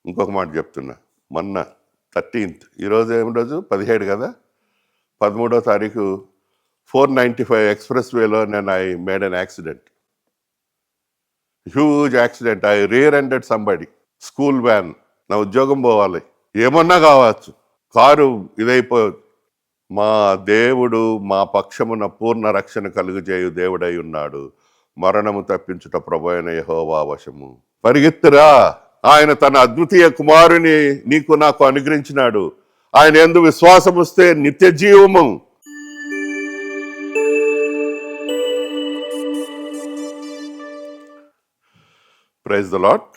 ఇంకొక మాట చెప్తున్నా, మొన్న 13th, ఈరోజు ఏం రోజు 17 కదా, 13వ తారీఖు 495 ఎక్స్ప్రెస్ వేలో నేను I made an accident, huge accident. I rear ended somebody. School van, నా ఉద్యోగం పోవాలి, ఏమన్నా కావచ్చు, కారు ఇదైపోదు. మా దేవుడు మా పక్షమున పూర్ణ రక్షణ కలుగజేయు దేవుడై ఉన్నాడు. మరణము తప్పించుట ప్రభు అయిన యెహోవా వశము. పరిగెత్తురా, ఆయన తన అద్వితీయ కుమారుని నీకు నాకు అనుగ్రహించినాడు. ఆయన యందు విశ్వాసం వస్తే నిత్య జీవము. Praise the Lord.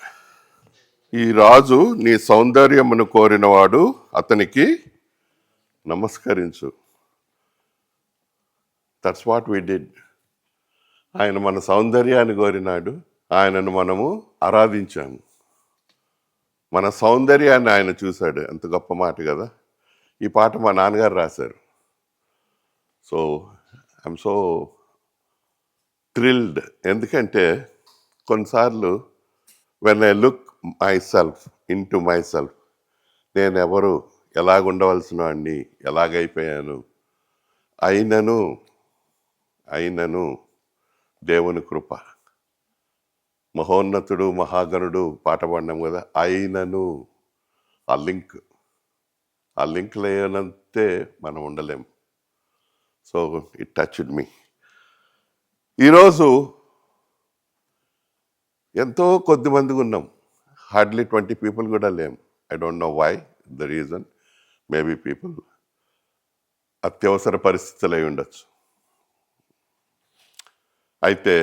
ఈ రాజు నీ సౌందర్యమును కోరినవాడు, అతనికి నమస్కరించు. That's what we did. ఆయన మన సౌందర్యాన్ని కోరినాడు, ఆయనను మనము ఆరాధించాము. మన సౌందర్యాన్ని ఆయన చూశాడు. ఎంత గొప్ప మాట కదా. ఈ పాట మా నాన్నగారు రాశారు. So I'm so thrilled. ఎందుకంటే కొన్నిసార్లు when I look my self in to my self, నేను ఎవరు, ఎలాగుండవలసిన వాడిని, ఎలాగైపోయాను, అయినను దేవుని కృప. మహోన్నతుడు మహాగణుడు పాట పాడినాం కదా, అయినను. ఆ లింక్ లేనంతే మనం ఉండలేం. సో ఇట్ టచ్డ్ మీ. ఈరోజు ఎంతో కొద్ది మందిగా ఉన్నాం, హార్డ్లీ 20 people కూడా లేం. I don't know why, the reason. Maybe people అత్యవసర పరిస్థితులు అయి ఉండొచ్చు. అయితే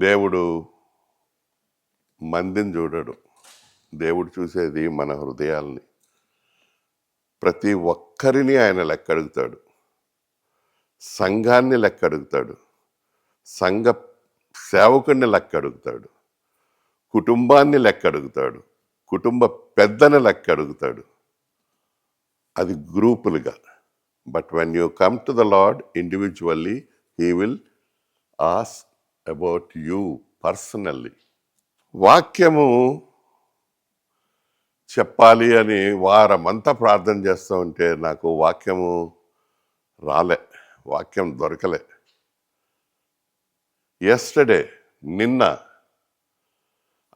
దేవుడు మందిని చూడడు, దేవుడు చూసేది మన హృదయాల్ని. ప్రతి ఒక్కరిని ఆయన లెక్క అడుగుతాడు, సంఘాన్ని లెక్క అడుగుతాడు, సంఘ సేవకుడిని లెక్క అడుగుతాడు, కుటుంబాన్ని లెక్క అడుగుతాడు, కుటుంబ పెద్దని లెక్క అడుగుతాడు. అది గ్రూపులుగా. But when you come to the lord individually, he will ask about you personally. వాక్యము చెప్పాలి అని వారమంతా ప్రార్థన చేస్తూ ఉంటే నాకు వాక్యము రాలే, వాక్యం దొరకలే. yesterday, నిన్న,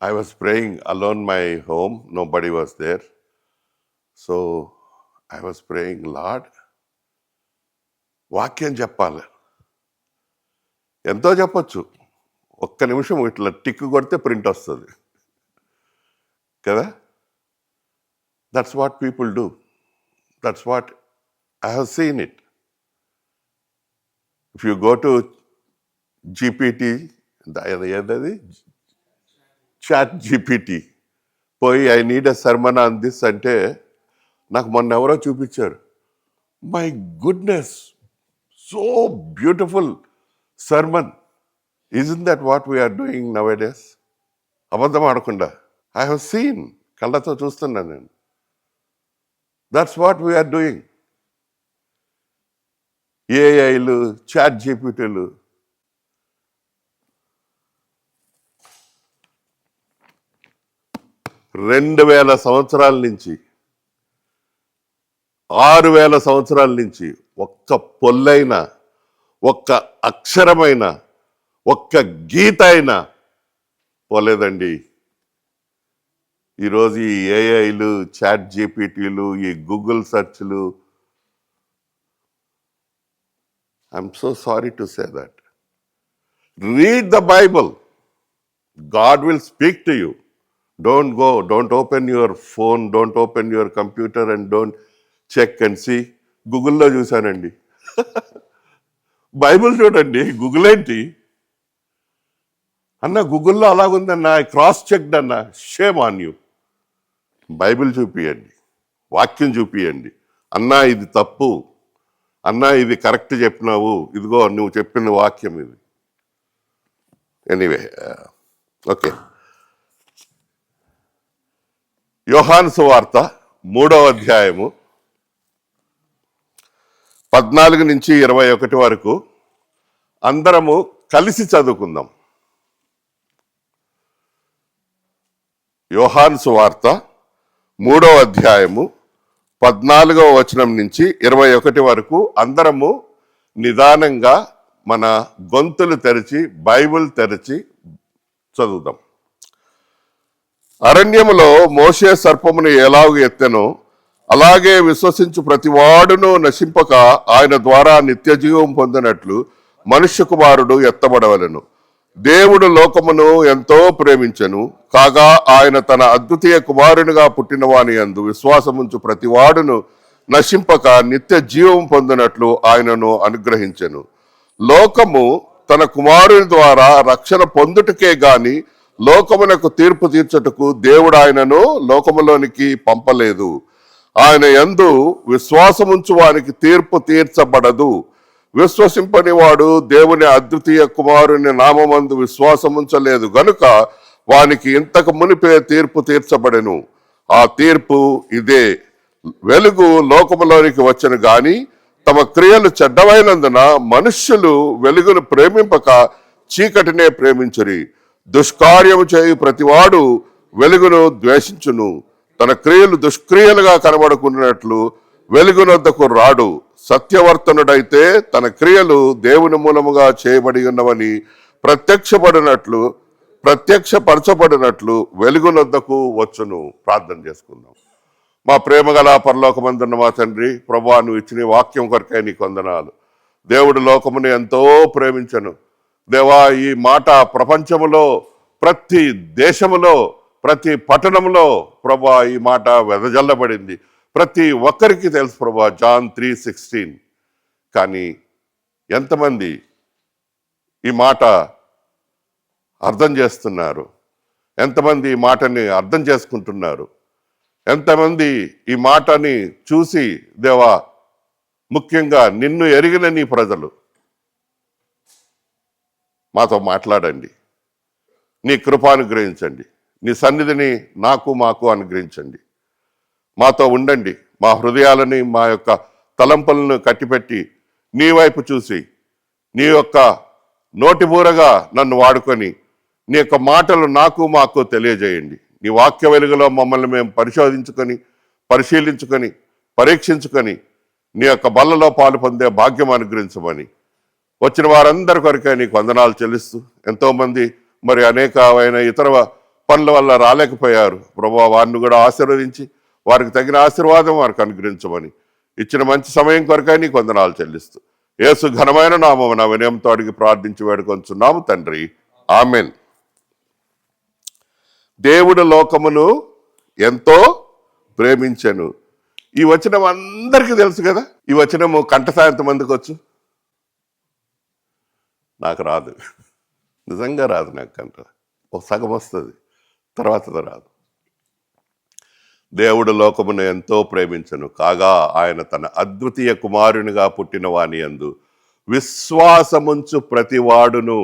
I was praying alone my home, nobody was there. So I was praying, Lord, వాక్యం చెప్పాలి. ఎంతో చెప్పచ్చు, ఒక్క నిమిషం ఇట్లా టిక్ కొడితే ప్రింట్ వస్తుంది కదా. That's what people do. That's what I have seen it. If you go to GPT, ఏదది చాట్ జీపీటీ, పోయి I need a sermon on this అంటే నాకు మొన్న ఎవరో చూపించారు. My goodness, so beautiful sermon. Isn't that what we are doing nowadays? అబద్ధం ఆడకుండా I have scene, కళ్ళతో చూస్తున్నాను నేను. That's what we're doing. ఏఐలు, చాట్ జీపీటీలు. సంవత్సరాల నుంచి, 6000 సంవత్సరాల నుంచి ఒక్క పొల్లైన, ఒక్క అక్షరమైన, ఒక్క గీత అయినా పోలేదండి. ఈరోజు ఈ ఏఐలు, చాట్ జీపీటీలు, ఈ గూగుల్ సర్చ్లు, I'm so sorry to say that. Read the Bible. God will speak to you. Don't open your phone, don't open your computer and don't check and see. గూగుల్లో చూశానండి. బైబుల్ చూడండి, గూగుల్ ఏంటి అన్న? గూగుల్లో అలాగుందన్న, cross checked అన్న. Shame on you. Bible చూపియండి, వాక్యం చూపియండి. అన్నా ఇది తప్పు, అన్నా ఇది కరెక్ట్ చెప్పినావు, ఇదిగో నువ్వు చెప్పిన వాక్యం ఇది. Anyway, okay. యోహాను సువార్త 3వ అధ్యాయము 14 నుంచి 21 వరకు అందరము కలిసి చదువుకుందాం. యోహాను సువార్త 3వ అధ్యాయము 14వ వచనం నుంచి 21 వరకు అందరము నిదానంగా మన గొంతులు తెరిచి బైబిల్ తెరిచి చదువుదాం. అరణ్యములో మోషే సర్పమును ఎలాగ ఎత్తెనో అలాగే విశ్వసించు ప్రతివాడును నశింపక ఆయన ద్వారా నిత్య జీవం పొందినట్లు మనుష్య కుమారుడు ఎత్తబడవలెను. దేవుడు లోకమును ఎంతో ప్రేమించెను కాగా ఆయన తన అద్వితీయ కుమారునిగా పుట్టిన వాని యందు విశ్వాసముంచు ప్రతివాడును నశింపక నిత్య జీవం పొందినట్లు ఆయనను అనుగ్రహించెను. లోకము తన కుమారుని ద్వారా రక్షణ పొందుటకే గాని లోకమునకు తీర్పు తీర్చుటకు దేవుడు ఆయనను లోకములోనికి పంపలేదు. ఆయన యందు విశ్వాసముంచు వానికి తీర్పు తీర్చబడదు. విశ్వసింపని వాడు దేవుని అద్వితీయ కుమారుని నామమందు విశ్వాసముంచలేదు గనుక వానికి ఇంతకు మునిపే తీర్పు తీర్చబడెను. ఆ తీర్పు ఇదే: వెలుగు లోకములోనికి వచ్చెను గాని తమ క్రియలు చెడ్డవైనందున మనుష్యులు వెలుగును ప్రేమింపక చీకటినే ప్రేమించురి. దుష్కార్యము చేయు ప్రతివాడు వెలుగును ద్వేషించును, తన క్రియలు దుష్క్రియలుగా కనబడుకున్నట్లు వెలుగునొద్దకు రాడు. సత్యవర్తనుడైతే తన క్రియలు దేవుని మూలముగా చేయబడి ఉన్నవని ప్రత్యక్షపరచబడినట్లు వెలుగునొద్దకు వచ్చును. ప్రార్థన చేసుకుందాం. మా ప్రేమగల పరలోకమందున్న మా తండ్రి, ప్రభువా, నువ్వు ఇచ్చిన వాక్యం కొరకే నీకు వందనాలు. దేవుడు లోకమును ఎంతో ప్రేమించను. దేవా, ఈ మాట ప్రపంచములో ప్రతి దేశములో ప్రతి పట్టణంలో ప్రభువా ఈ మాట వెదజల్లబడింది. ప్రతి ఒక్కరికి తెలుసు ప్రభువా, జాన్ 3:16. కానీ ఎంతమంది ఈ మాట అర్థం చేస్తున్నారు? ఎంతమంది ఈ మాటని అర్థం చేసుకుంటున్నారు? ఎంతమంది ఈ మాటని చూసి, దేవా, ముఖ్యంగా నిన్ను ఎరిగిన నీ ప్రజలు మాతో మాట్లాడండి, నీ కృప అనుగ్రహించండి, నీ సన్నిధిని మాకు అనుగ్రహించండి. మాతో ఉండండి. మా హృదయాలని, మా యొక్క తలంపులను కట్టిపెట్టి నీ వైపు చూసి నీ యొక్క నోటిబూరగా నన్ను వాడుకొని నీ యొక్క మాటలు మాకు తెలియజేయండి. నీ వాక్య వెలుగులో మమ్మల్ని మేము పరిశీలించుకొని పరీక్షించుకొని నీ యొక్క బల్లలో పాలు పొందే భాగ్యం అనుగ్రహించమని వచ్చిన వారందరి కొరకే నీకు వందనాలు చెల్లిస్తూ, ఎంతోమంది మరి అనేకమైన ఇతర పనుల వల్ల రాలేకపోయారు ప్రభువా, వారిని కూడా ఆశీర్వదించి వారికి తగిన ఆశీర్వాదం వారికి అనుగ్రహించమని ఇచ్చిన మంచి సమయం కొరకే నీకు వందనాలు చెల్లిస్తూ యేసు ఘనమైన నామమున వినయంతో అడిగి ప్రార్థించి వేడుకొంచున్నాము తండ్రి, ఆమెన్. దేవుడు లోకమును ఎంతో ప్రేమించెను. ఈ వచనం అందరికీ తెలుసు కదా. ఈ వచనము కంఠసాయం ఎంతమందికి వచ్చు? నాకు రాదు, నిజంగా రాదు. నాకు కంట ఒక సగం వస్తుంది, తర్వాత రాదు. దేవుడు లోకమును ఎంతో ప్రేమించెను కాగా ఆయన తన అద్వితీయ కుమారునిగా పుట్టిన వాని యందు విశ్వాసముంచు ప్రతివాడును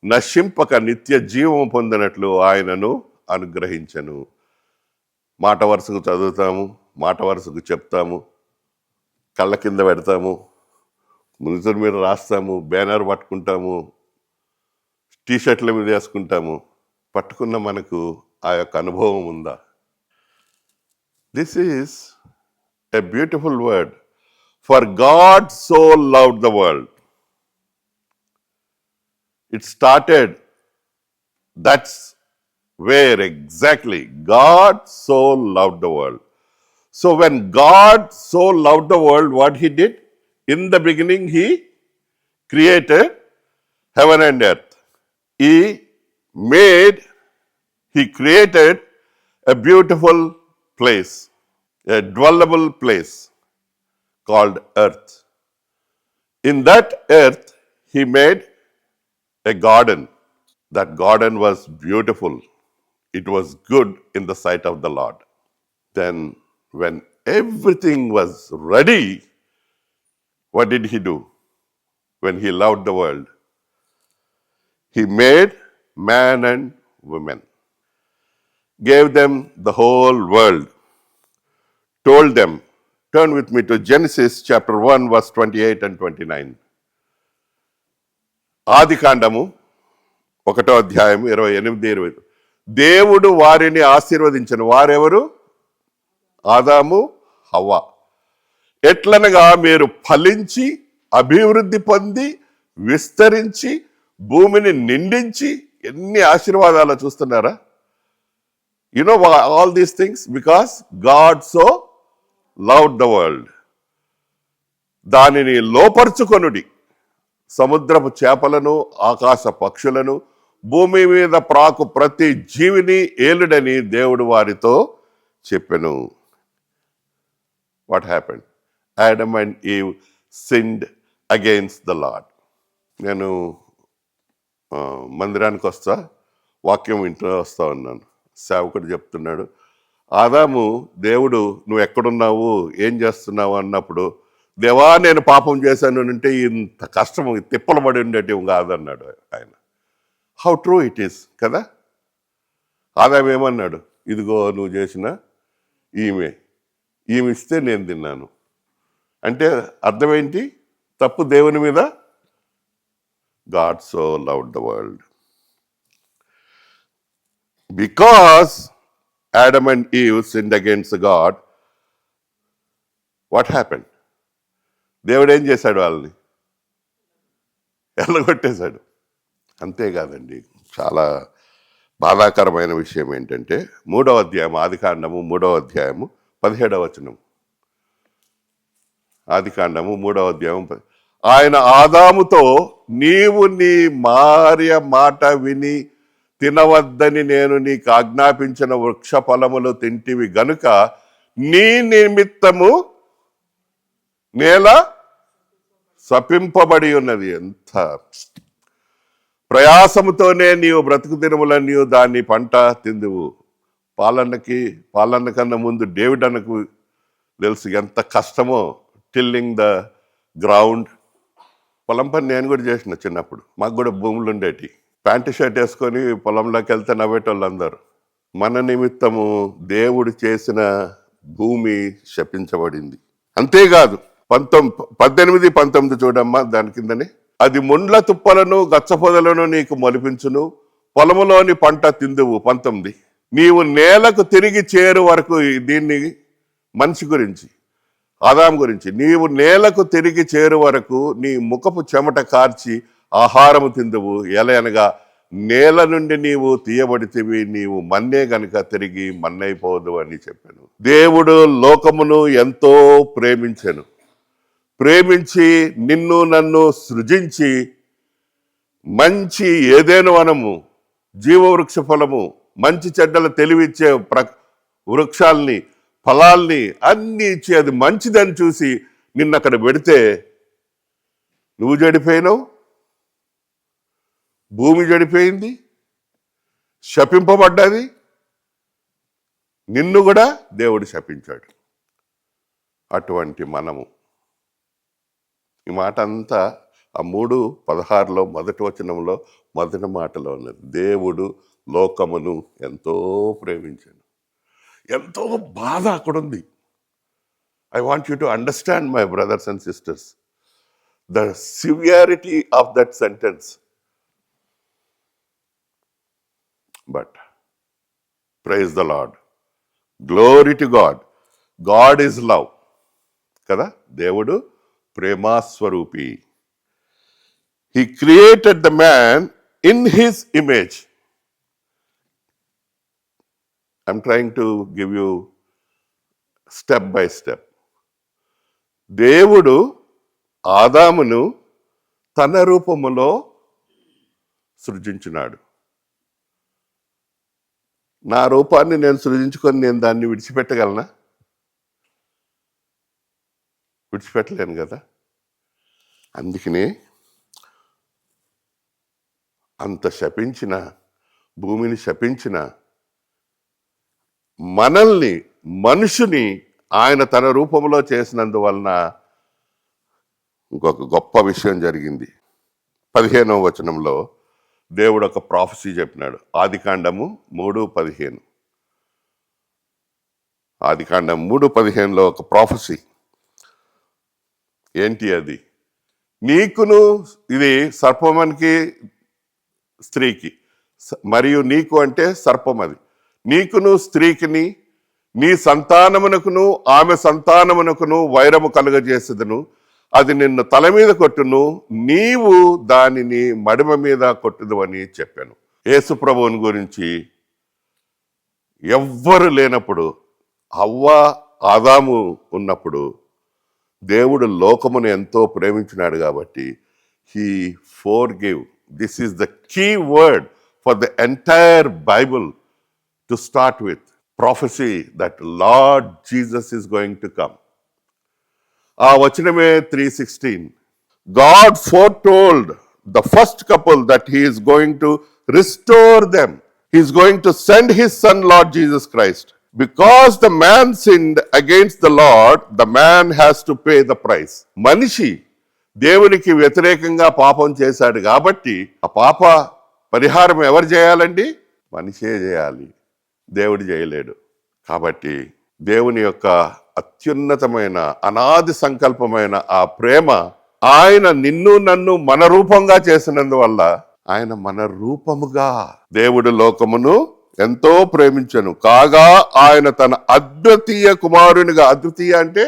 నశింపక నిత్య జీవం పొందినట్లు ఆయనను అనుగ్రహించెను. మాట వరుసకు చదువుతాము, మాట వరుసకు చెప్తాము, కళ్ళ కింద పెడతాము, మునుసుల మీద రాస్తాము, బ్యానర్ పట్టుకుంటాము, టీషర్ట్ల మీద వేసుకుంటాము. పట్టుకున్న మనకు ఆ యొక్క అనుభవం ఉందా? This is a beautiful word. For God so loved the world. It started, that's where exactly God so loved the world. So when God so loved the world, what he did? In the beginning, he created heaven and earth. He created a beautiful place, a dwellable place called earth. In that earth, he made a garden. That garden was beautiful. It was good in the sight of the Lord. Then when everything was ready, what did he do? When he loved the world, he made man and woman, gave them the whole world, told them. Turn with me to Genesis chapter 1 verse 28 and 29. ఆదికాండము 1వ అధ్యాయం 28-20. దేవుడు వారిని ఆశీర్వదించను. వారెవరు? ఆదాము, హవ్వ. ఎట్లనగా మీరు ఫలించి అభివృద్ధి పొంది విస్తరించి భూమిని నిండించి. ఎన్ని ఆశీర్వాదాలు చూస్తున్నారా? You know all these things because God so loved the world. దానిని లోపరుచుకొనుడి. సముద్రపు చేపలను, ఆకాశ పక్షులను, భూమి మీద ప్రాకు ప్రతి జీవిని ఏలుడని దేవుడు వారితో చెప్పెను. What happened? Adam and Eve sinned against the lord. నేను మందిరానికి వస్తా, వాక్యం ఇంట్లో వస్తా ఉన్నాను. సేవకుడు చెప్తున్నాడు, ఆదాము దేవుడు నువ్వు ఎక్కడున్నావు, ఏం చేస్తున్నావు అన్నప్పుడు, దేవా నేను పాపం చేశాను అంటే ఇంత కష్టం తిప్పలు పడి ఉండేటివి కాదన్నాడు ఆయన. హౌ ట్రూ ఇట్ ఈస్ కదా. ఆదాము ఏమన్నాడు? ఇదిగో నువ్వు చేసిన ఈమె ఇస్తే నేను తిన్నాను అంటే అర్థం ఏంటి? తప్పు దేవుని మీద. God so loved the world. Because Adam and Eve sinned against God, what happened? దేవుడు ఏం చేశాడు? వాళ్ళని ఎల్లగొట్టేశాడు. అంతేకాదండి, చాలా బాధాకరమైన విషయం ఏంటంటే 3వ అధ్యాయం, ఆదికాండము 3వ అధ్యాయము 17వ వచనం. ఆదికాండము 3వ అధ్యాయం. ఆయన ఆదాముతో, నీవు నీ భార్య మాట విని తినవద్దని నేను నీకు ఆజ్ఞాపించిన వృక్ష ఫలములు తింటివి గనుక నీ నిమిత్తము నేల శపింపబడి ఉన్నది. ఎంత ప్రయాసముతోనే నీవు బ్రతుకు దినములని నీవు దాన్ని పంట తిందువు. పాలన్న కన్నా ముందు డేవిడ్ అన్నకు తెలుసు ఎంత కష్టమో. Tilling the ground. పొలం పని నేను కూడా చేసిన చిన్నప్పుడు. మాకు కూడా భూములు ఉండేటి. ప్యాంటు షర్ట్ వేసుకొని పొలంలోకి వెళ్తే నవ్వేటోళ్ళు అందరు. మన నిమిత్తము దేవుడు చేసిన భూమి శపించబడింది. అంతేకాదు 18, 19 చూడమ్మా, దాని కిందనే. అది ముండ్ల తుప్పలను గచ్చ పొదలను నీకు మొలిపించును, పొలములోని పంట తిందువు. 19, నీవు నేలకు తిరిగి చేరు వరకు. దీన్ని మనిషి గురించి, ఆదాం గురించి. నీవు నేలకు తిరిగి చేరు వరకు నీ ముఖపు చెమట కార్చి ఆహారము తిందువు. ఎలయనగా నేల నుండి నీవు తీయబడితివి, నీవు మన్నే గనుక తిరిగి మన్నైపోదు అని చెప్పాను. దేవుడు లోకమును ఎంతో ప్రేమించెను. ప్రేమించి నిన్ను నన్ను సృజించి మంచి ఏదేను వనము, జీవవృక్ష ఫలము, మంచి చెడ్డల తెలివిచ్చే వృక్షాల్ని, ఫలాల్ని అన్ని ఇచ్చి అది మంచిదని చూసి నిన్ను అక్కడ పెడితే నువ్వు చెడిపోయినావు, భూమి చెడిపోయింది, శపింపబడ్డది, నిన్ను కూడా దేవుడు శపించాడు. అటువంటి మనము. ఈ మాట అంతా ఆ 3:16 మొదటి వచనంలో మొదటి మాటలో ఉన్నది. దేవుడు లోకమును ఎంతో ప్రేమించాను. ఎంతో బాధ అక్కడ ఉంది. I want you to understand my brothers and sisters the severity of that sentence. But praise the Lord, glory to God. God is love కదా. దేవుడు ప్రేమాస్వరూపి. He created the man in his image. I'm trying to give you step by step. దేవుడు ఆదామును తన రూపములో సృజించినాడు. నా రూపాన్ని నేను సృజించుకొని నేను దాన్ని విడిచిపెట్టగలనా? విడిచిపెట్టలేను కదా. అందుకనే అంత శపించిన, భూమిని శపించిన మనల్ని, మనుషుని ఆయన తన రూపంలో చేసినందువలన ఇంకొక గొప్ప విషయం జరిగింది. 15వ వచనంలో దేవుడు ఒక ప్రాఫెసీ చెప్పినాడు. ఆదికాండము 3:15. ఆదికాండం 3:15లో ఒక ప్రాఫెసీ. ఏంటి అది? నీకును, ఇది సర్పమునికి స్త్రీకి, మరియు నీకు అంటే సర్పం అది, నీకును స్త్రీకిని నీ సంతానమునకును ఆమె సంతానమునకును వైరము కలుగజేసేదను, అది నిన్ను తల మీద కొట్టును, నీవు దానిని మడిమ మీద కొట్టుదు అని చెప్పాను. యేసు ప్రభువుని గురించి ఎవ్వరు లేనప్పుడు, హవ్వ ఆదాము ఉన్నప్పుడు దేవుడు లోకమును ఎంతో ప్రేమించినాడు కాబట్టి he forgive. This is the key word for the entire Bible to start with. prophecy that Lord Jesus is going to come. ఆ వచనమే 3:16. God foretold the first couple that he is going to restore them. He is going to send his son Lord Jesus Christ. Because the man sinned against the Lord, the man has to pay the price. మనిషి దేవునికి వ్యతిరేకంగా పాపం చేశాడు కాబట్టి ఆ పాప పరిహారం ఎవరు చేయాలండి? మనిషే చేయాలి, దేవుడు చేయలేడు. కాబట్టి దేవుని యొక్క అత్యున్నతమైన అనాది సంకల్పమైన ఆ ప్రేమ, ఆయన నిన్ను నన్ను మన రూపంగా చేసినందువల్ల ఆయన మన రూపముగా దేవుడు లోకమును ఎంతో ప్రేమించెను కాగా ఆయన తన అద్వితీయ కుమారునిగా, అద్వితీయ అంటే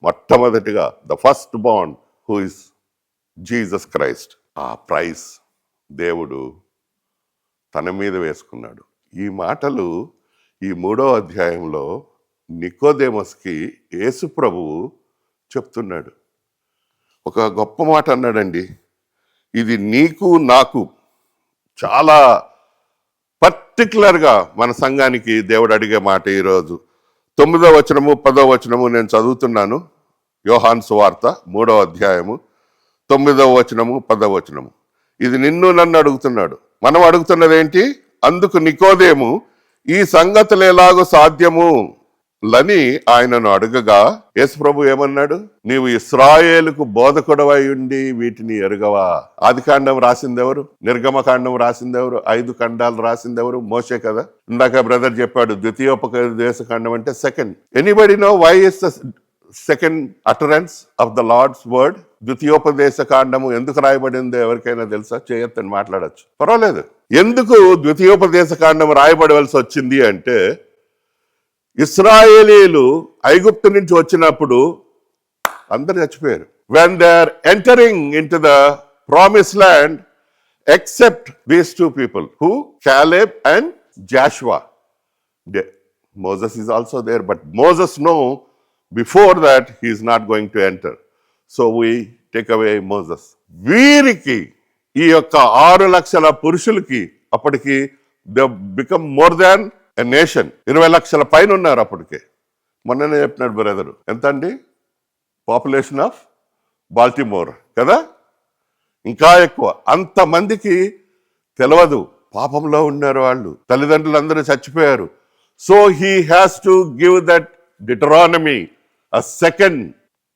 మొట్టమొదటిగా, the first born who is Jesus Christ, ఆ ప్రైస్ దేవుడు తన మీద వేసుకున్నాడు. ఈ మాటలు ఈ 3వ అధ్యాయంలో నికోదేమస్కి యేసు ప్రభువు చెప్తున్నాడు. ఒక గొప్ప మాట అన్నాడండి. ఇది నీకు నాకు చాలా పర్టికులర్గా మన సంఘానికి దేవుడు అడిగే మాట. ఈరోజు 9వ వచనము 10వ వచనము నేను చదువుతున్నాను. యోహాను సువార్త 3వ అధ్యాయము 9వ వచనము 10వ వచనము. ఇది నిన్ను నన్ను అడుగుతున్నాడు. మనం అడుగుతున్నది ఏంటి? అందుకు నికోదేము, ఈ సంగతులు ఎలాగో సాధ్యము లని ఆయనను అడగగా యేసు ప్రభు ఏమన్నాడు? నీవు ఇశ్రాయేలుకు బోధకుడవై ఉండి వీటిని ఎరుగవా? ఆదికాండం రాసిందెవరు? నిర్గమకాండం రాసిందెవరు? 5 ఖండాలు రాసిందెవరు? మోషే కదా. ఇందాక బ్రదర్ చెప్పాడు ద్వితీయోపదేశ కాండం అంటే second. Anybody know why is the second utterance of the Lord's word? ద్వితీయోపదేశ కాండము ఎందుకు రాయబడిందో ఎవరికైనా తెలుసా? చేయొద్దని మాట్లాడచ్చు, పర్వాలేదు. ఎందుకు ద్వితీయోపదేశ కాండం రాయబడవలసి వచ్చింది అంటే, ఇశ్రాయేలీలు ఐగుప్తు నుంచి వచ్చినప్పుడు అందరు చచ్చిపోయారు. when they are entering into the promised land, except these 2 people, who? Caleb and Joshua. Moses is also there, but Moses know before that he is not going to enter, so we take away Moses. వీరికి ఈ యొక్క 6 లక్షల పురుషులకి అప్పటికి they become more than a nation. 20 లక్షల పైన ఉన్నారు అప్పటికే. మొన్ననే చెప్పినాడు బ్రదరు, ఎంత అండి పాపులేషన్ ఆఫ్ బాల్టిమోర్ కదా, ఇంకా ఎక్కువ. అంతమందికి తెలియదు, పాపంలో ఉన్నారు వాళ్ళు, తల్లిదండ్రులందరూ చచ్చిపోయారు. So he has to give that డిటరానమీ. A second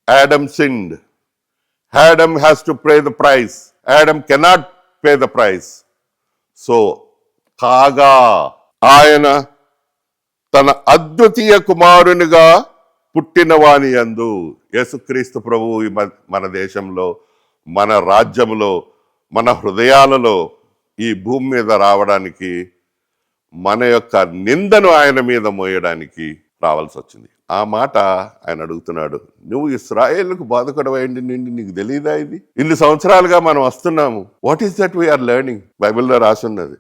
Adam sinned. Adam has to pay the price. Adam cannot pay the price. So కాగా ఆయన తన అద్వితీయ కుమారునిగా పుట్టిన వాని యందు, యేసుక్రీస్తు ప్రభువు మన దేశంలో, మన రాజ్యంలో, మన హృదయాలలో ఈ భూమి మీద రావడానికి, మన యొక్క నిందను ఆయన మీద మోయడానికి రావాల్సి వచ్చింది. ఆ మాట ఆయన అడుగుతున్నాడు. నువ్వు ఇశ్రాయేలుకు బాధకుడవైండి నిండి నీకు తెలియదా? ఇది ఇన్ని సంవత్సరాలుగా మనం వస్తున్నాము. What is that we are learning? బైబిల్లో రాసి ఉన్నది.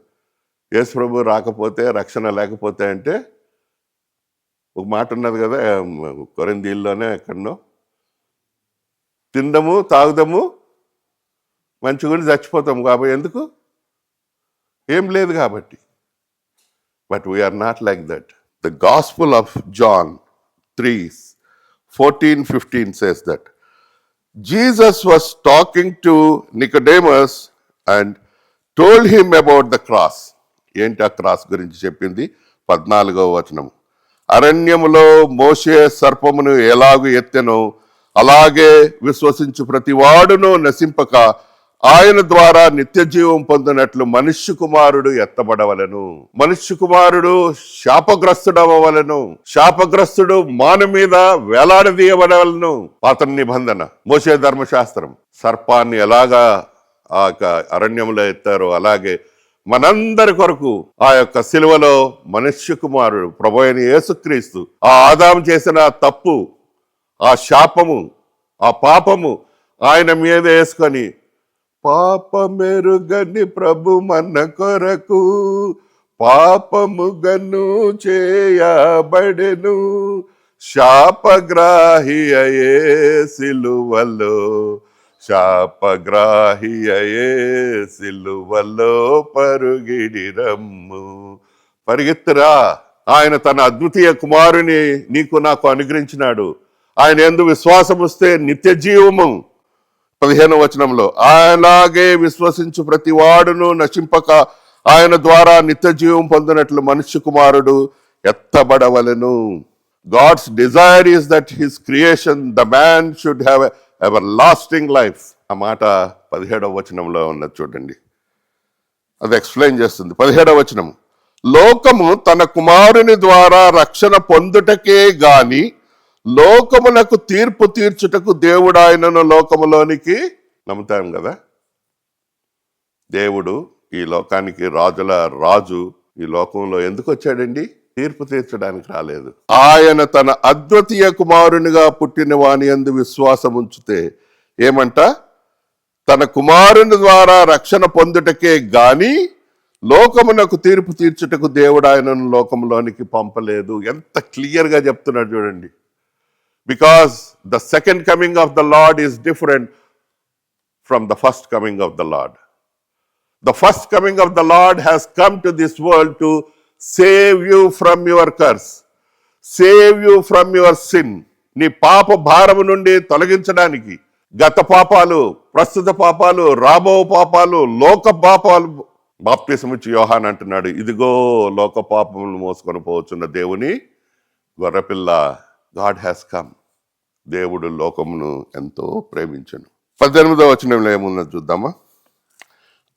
యేసు ప్రభు రాకపోతే రక్షణ లేకపోతే అంటే ఒక మాట ఉన్నది కదా, కొరింథీల్లోనే ఎక్కడనో, తిందము తాగుదము మంచిగా చచ్చిపోతాము కాబట్టి. ఎందుకు? ఏం లేదు కాబట్టి. But we are not like that. The Gospel of John 3:14-15 says that Jesus was talking to Nicodemus and told him about the cross. ఏంటి ఆ క్రాస్ గురించి చెప్పింది? 14వ వచనం. అరణ్యములో మోషే సర్పమును ఎలాగూ ఎత్తెనో అలాగే విశ్వసించు ప్రతివాడును నశింపక ఆయన ద్వారా నిత్య జీవం పొందినట్లు మనుష్య కుమారుడు ఎత్తబడవలెను. మనుష్య కుమారుడు శాపగ్రస్తుడవలెను. శాపగ్రస్తుడు మాను మీద వేలాడదీయబడవలను. పాత నిబంధన, మోషే ధర్మశాస్త్రం. సర్పాన్ని ఎలాగా ఆ అరణ్యంలో ఎత్తారో అలాగే మనందరి కొరకు ఆ యొక్క సిలువలో మనుష్య కుమారుడు ప్రభు అయిన యేసుక్రీస్తు ఆ ఆదాము చేసిన తప్పు, ఆ శాపము, ఆ పాపము ఆయన మీద వేసుకొని పాపమెరుగని ప్రభు మన కొరకు పాపము గను చేయబడెను, శాపగ్రాహి అయే సిలువలో, శాపగ్రాహి అయే సిలువలో పరుగిడి రమ్ము. పరిగెత్తురా, ఆయన తన అద్వితీయ కుమారుని నీకు నాకు అనుగ్రహించినాడు. ఆయన యందు విశ్వాసం వస్తే నిత్య జీవము. 15వ వచనంలో అలాగే విశ్వసించు ప్రతి వాడును నశింపక ఆయన ద్వారా నిత్య జీవం పొందినట్లు మనుష్య కుమారుడు ఎత్తబడవలెను. God's desire is that his creation the man should have everlasting life. ఆ మాట 17వ వచనంలో ఉన్నది చూడండి, అది ఎక్స్ప్లెయిన్ చేస్తుంది. 17వ వచనం, లోకము తన కుమారుని ద్వారా రక్షణ పొందుటకే గాని లోకమునకు తీర్పు తీర్చుటకు దేవుడు ఆయనను లోకములోనికి, నమ్ముతాం కదా, దేవుడు ఈ లోకానికి రాజుల రాజు ఈ లోకంలో ఎందుకు వచ్చాడండి? తీర్పు తీర్చడానికి రాలేదు. ఆయన తన అద్వితీయ కుమారునిగా పుట్టిన వాని యందు విశ్వాసం ఉంచితే ఏమంట, తన కుమారుని ద్వారా రక్షణ పొందుటకే గాని లోకమునకు తీర్పు తీర్చుటకు దేవుడు ఆయనను లోకంలోనికి పంపలేదు. ఎంత క్లియర్ గా చెప్తున్నాడు చూడండి. Because the second coming of the Lord is different from the first coming of the Lord. The first coming of the Lord has come to this world to save you from your curse, save you from your sin. నీ పాప భారము నుండి తొలగించడానికి, గత పాపాలు, ప్రస్తుత పాపాలు, రాబో పాపాలు, లోక పాపాలు. బాప్తిసం ఇచ్చి యోహాన్ అంటున్నాడు, ఇదిగో లోక పాపములను మోసుకొని పోవచ్చున్న దేవుని గొర్రెపిల్ల. God has come. దేవుడు లోకమును ఎంతో ప్రేమించను. 18వ వచనంలో ఏమున్నది చూద్దామా.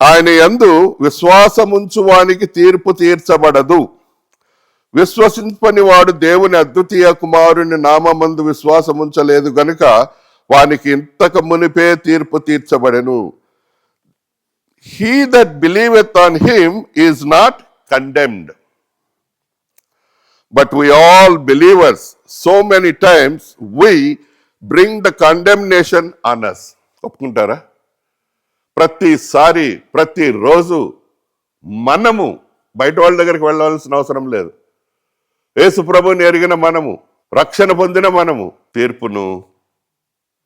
ఆయన యందు విశ్వాసముంచు వానికి తీర్పు తీర్చబడదు, విశ్వసింపని వాడు దేవుని అద్వితీయ కుమారుని నామమందు విశ్వాసముంచలేదు గనుక వానికి ఇంతకు మునిపే తీర్పు తీర్చబడెను. He that believeth on him is not condemned. But we all believers, so many times we bring the condemnation on us. ఒప్పుకుంటారా? ప్రతిసారి, ప్రతిరోజు మనము బయట వాళ్ళ దగ్గరికి వెళ్ళాల్సిన అవసరం లేదు. యేసు ప్రభువుని ఎరిగిన మనము, రక్షణ పొందిన మనము, తీర్పును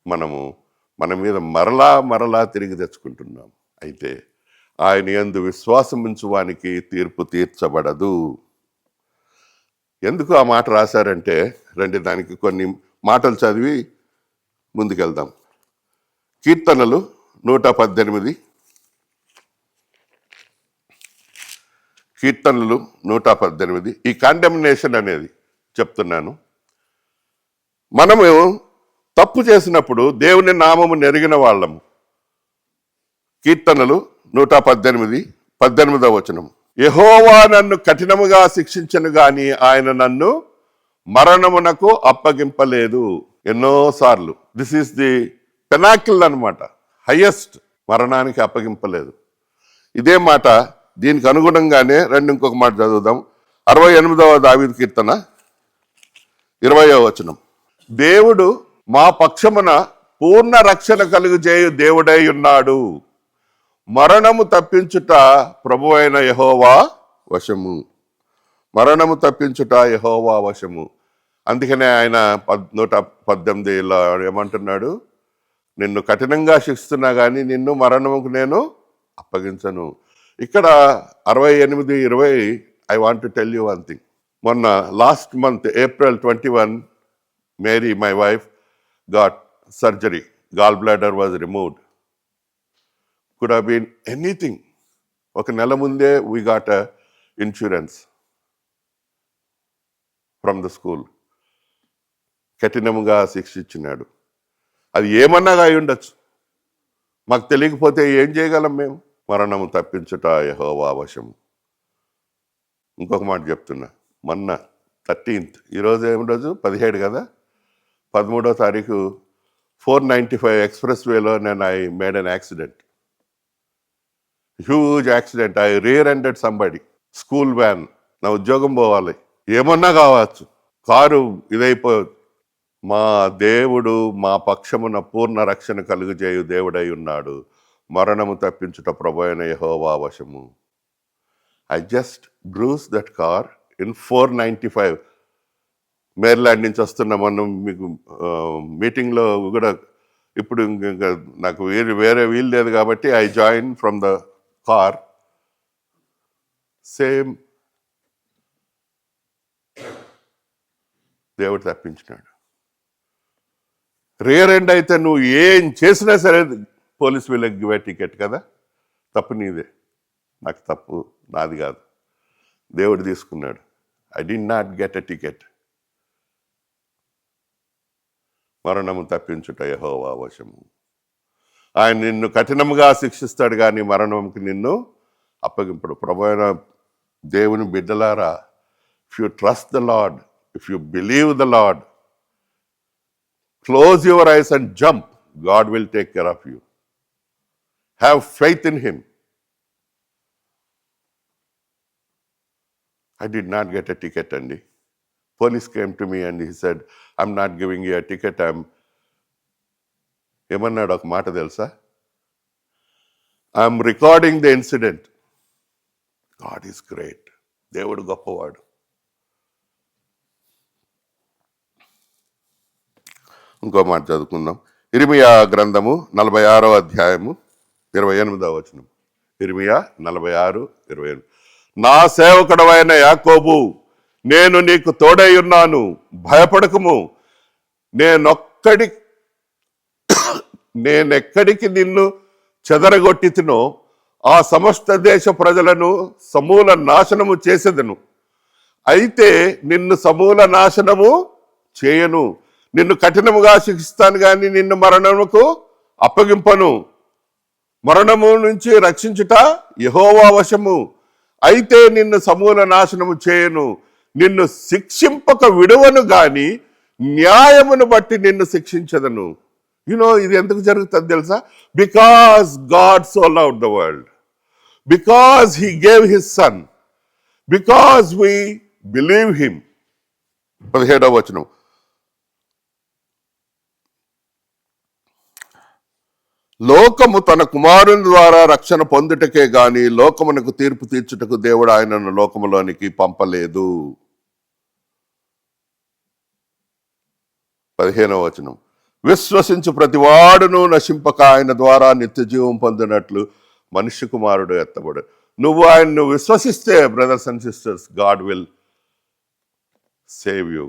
మనము మన మీద మరలా తిరిగి తెచ్చుకుంటున్నాం. అయితే ఆయన యందు విశ్వాసం ఉంచువానికి తీర్పు తీర్చబడదు. ఎందుకు ఆ మాట రాశారంటే, రండి దానికి కొన్ని మాటలు చదివి ముందుకెళ్దాం. కీర్తనలు 118, కీర్తనలు 118. ఈ కండెమ్నేషన్ అనేది చెప్తున్నాను. మనము తప్పు చేసినప్పుడు దేవుని నామము నెరిగిన వాళ్ళము. కీర్తనలు 118, 18వ వచనం, యెహోవా నన్ను కఠినముగా శిక్షించను గాని ఆయన నన్ను మరణమునకు అప్పగింపలేదు. ఎన్నోసార్లు దిస్ ఈస్ ది పెనాకిల్ అన్నమాట, హైయెస్ట్. మరణానికి అప్పగింపలేదు. ఇదే మాట దీనికి అనుగుణంగానే ఇంకొక మాట చదువుదాం. 68వ దావీదు కీర్తన 20వ వచనం, దేవుడు మా పక్షమున పూర్ణ రక్షణ కలుగజేయు దేవుడై ఉన్నాడు, మరణము తప్పించుట ప్రభు అయిన యెహోవా వశము. మరణము తప్పించుట యెహోవా వశము. అందుకనే ఆయన 118లో ఏమంటున్నాడు, నిన్ను కఠినంగా శిస్తున్నా కానీ నిన్ను మరణముకు నేను అప్పగించను. ఇక్కడ 68:20 I want to tell you one thing. మొన్న last month April 21 Mary my wife got surgery. Gall bladder was removed. Could have been anything. ఒక నెల ముందే we got a insurance from the school. కఠినముగా శిక్షించినాడు. అది ఏమన్నాగా అయి ఉండొచ్చు, మాకు తెలియకపోతే ఏం చేయగలం మేము? మరణము తప్పించుట యెహోవా వశము. ఇంకొక మాట చెప్తున్నా, మొన్న 13th, ఈరోజు ఏం రోజు 17 కదా, 13వ తారీఖు 495 ఎక్స్ప్రెస్ వేలో నేను I made an accident. Huge accident, I rear ended somebody. School van, నా ఉద్యోగం పోవాలి, ఏమన్నా కావచ్చు, కారు ఇదైపో. మా దేవుడు మా పక్షమున పూర్ణ రక్షణ కలుగజేయు దేవుడై ఉన్నాడు. మరణము తప్పించుట ప్రభు అయిన యెహోవా వశము. I just bruise that car in 495. Maryland నుంచి వస్తున్న మనం మీకు మీటింగ్లో కూడా ఇప్పుడు ఇంకా నాకు వేరే వీలు లేదు కాబట్టి I join from the car. Same, దేవుడు తప్పించినాడు. రియర్ ఎండ్ అయితే నువ్వు ఏం చేసినా సరే పోలీస్ వీళ్ళకి గివే టికెట్ కదా, తప్పు నీదే, నాకు తప్పు నాది కాదు, దేవుడు తీసుకున్నాడు. I did not get a ticket. మరణము తప్పించుట యెహోవా వశము. ఆయన నిన్ను కఠినముగా శిక్షిస్తాడు కానీ మరణంకి నిన్ను అప్పగింపడు. ప్రభువైన దేవుని బిడ్డలారా, if you trust the lord, if you believe the lord, close your eyes and jump. God will take care of you. Have faith in him. I did not get a ticket, Andy. Police came to me and he said, I'm not giving you a ticket. ఏమన్నాడు ఒక మాట తెలుసా? I'm recording the incident. God is great. దేవుడు గొప్పవాడు. ఇంకో మాట చదువుకుందాం. ఇర్మియా గ్రంథము 46వ అధ్యాయము 28వ వచనం. ఇర్మియా 46:28. నా సేవకుడవైన యాకోబు, నేను నీకు తోడై ఉన్నాను, భయపడకము. నేనెక్కడికి నిన్ను చెదరగొట్టితినో ఆ సమస్త దేశ ప్రజలను సమూల నాశనము చేసేదను. అయితే నిన్ను సమూల నాశనము చేయను. నిన్ను కఠినముగా శిక్షిస్తాను కానీ నిన్ను మరణముకు అప్పగింపను. మరణము నుంచి రక్షించుట యెహోవా వశము. అయితే నిన్ను సమూల నాశనము చేయను. నిన్ను శిక్షింపక విడువను గాని న్యాయమును బట్టి నిన్ను శిక్షించదను. ఇది ఎందుకు జరుగుతుంది తెలుసా? Because God so loved the world, because he gave his son, because we believe him. 17వ వచనం. లోకము తన కుమారుని ద్వారా రక్షణ పొందుటకే గాని లోకమునకు తీర్పు తీర్చుటకు దేవుడు ఆయనను లోకములోనికి పంపలేదు. 15వ వచనం. విశ్వసించు ప్రతివాడును నశింపక ఆయన ద్వారా నిత్య జీవం పొందినట్లు మనుష్య కుమారుడు ఎత్తబడు. నువ్వు ఆయన్ను విశ్వసిస్తే brothers and sisters, God will save you.